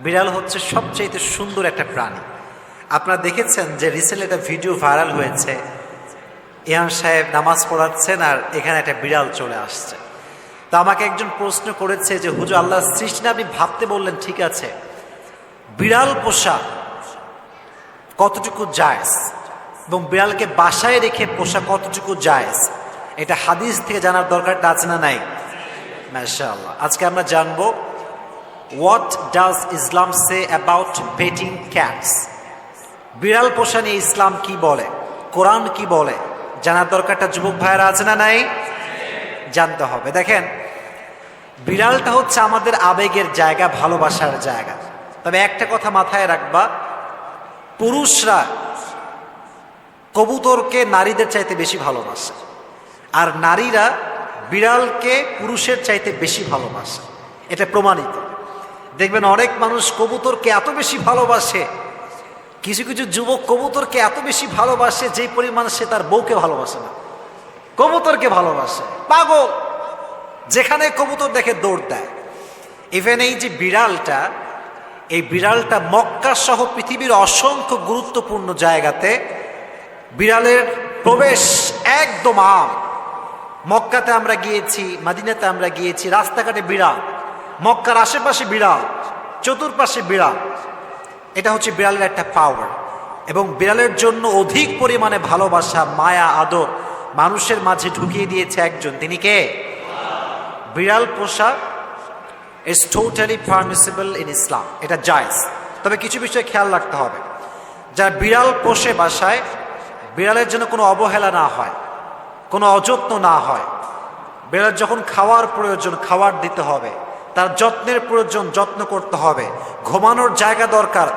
বিড়াল হচ্ছে সবচেয়ে সুন্দর একটা প্রাণী। আপনারা দেখেছেন যে রিসেন্টলি একটা ভিডিও ভাইরাল হয়েছে, ইমাম সাহেব নামাজ পড়াচ্ছেন আর এখানে একটা বিড়াল চলে আসছে। তো আমাকে একজন প্রশ্ন করেছে যে হুজুর, আল্লাহ সৃষ্টি আপনি ভাবতে বললেন, ঠিক আছে, বিড়াল পোষা কতটুকু জায়েজ এবং বিড়ালকে বাসায় রেখে পোষা কতটুকু জায়েজ, এটা হাদিস থেকে জানার দরকারটা আছে না নাই? মাশাআল্লাহ। আজকে আমরা জানবো what does Islam say about petting cats. বিড়াল পোষা নিয়ে ইসলাম কি বলে, কোরআন কি বলে, জানার দরকারটা যুবক ভাইয়েরা আছে না নাই? জানতে হবে। দেখেন, বিড়ালটা হচ্ছে আমাদের আবেগের জায়গা, ভালোবাসার জায়গা। তবে একটা কথা মাথায় রাখবা, পুরুষরা কবুতরকে নারীদের চাইতে বেশি ভালোবাসে, আর নারীরা বিড়ালকে পুরুষের চাইতে বেশি ভালোবাসে। এটা প্রমাণিত। দেখবেন অনেক মানুষ কবুতরকে এত বেশি ভালোবাসে, কিছু কিছু যুবক কবুতরকে এত বেশি ভালোবাসে যেই পরিমাণ সে তার বউকে ভালোবাসে না, কবুতরকে ভালোবাসে, পাগল, যেখানে কবুতর দেখে দৌড় দেয়। ইভেন এই যে বিড়ালটা, এই বিড়ালটা মক্কা সহ পৃথিবীর অসংখ্য গুরুত্বপূর্ণ জায়গাতে বিড়ালের প্রবেশ একদম আম। মক্কাতে আমরা গিয়েছি, মাদিনাতে আমরা গিয়েছি, রাস্তাঘাটে বিড়াল, মক্কার আশেপাশে বিড়াল, চতুর্পাশে বিড়াল। এটা হচ্ছে বিড়ালের একটা পাওয়ার। এবং বিড়ালের জন্য অধিক পরিমাণে ভালোবাসা, মায়া, আদর মানুষের মাঝে ঢুকিয়ে দিয়েছে একজন, তিনি কে? বিড়াল পোষা ইজ টোটালি পারমিসিবল ইন ইসলাম, এটা জায়েজ। তবে কিছু বিষয় খেয়াল রাখতে হবে। যারা বিড়াল পোষে বাসায়, বিড়ালের জন্য কোনো অবহেলা না হয়, কোনো অযত্ন না হয়। বিড়াল যখন খাওয়ার প্রয়োজন, খাবার দিতে হবে, তার যত্নের প্রয়োজন, যত্ন করতে হবে। ঘুমানোর জায়গা দরকার,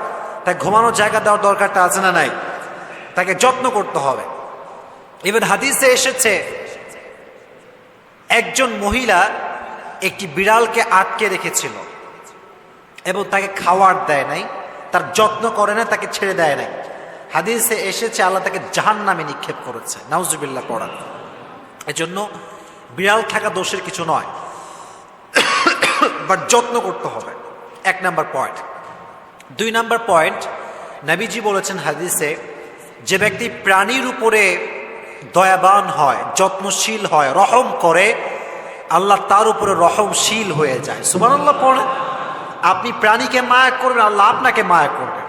তাই ঘুমানোর জায়গা দেওয়ার দরকারটা আছে না নাই? তাকে যত্ন করতে হবে। ইভেন হাদিসে এসেছে একজন মহিলা একটি বিড়ালকে আটকে রেখেছিল এবং তাকে খাওয়ার দেয় নাই, তার যত্ন করে না, তাকে ছেড়ে দেয় নাই। হাদিসে এসেছে আল্লাহ তাকে জাহান্নামে নিক্ষেপ করেছে, নাউজুবিল্লাহ পড়ান। এজন্য বিড়াল থাকা দোষের কিছু নয়, বাট যত্ন করতে হবে, এক নাম্বার পয়েন্ট। দুই নাম্বার পয়েন্ট, নবীজি বলেছেন হাদিসে, যে ব্যক্তি প্রাণীর উপরে দয়াবান হয়, যত্নশীল হয়, রহম করে, আল্লাহ তার উপরে রহমশীল হয়ে যায়। সুবহানাল্লাহ পড়ে। আপনি প্রাণীকে মায়া করবেন, আল্লাহ আপনাকে মায়া করবে।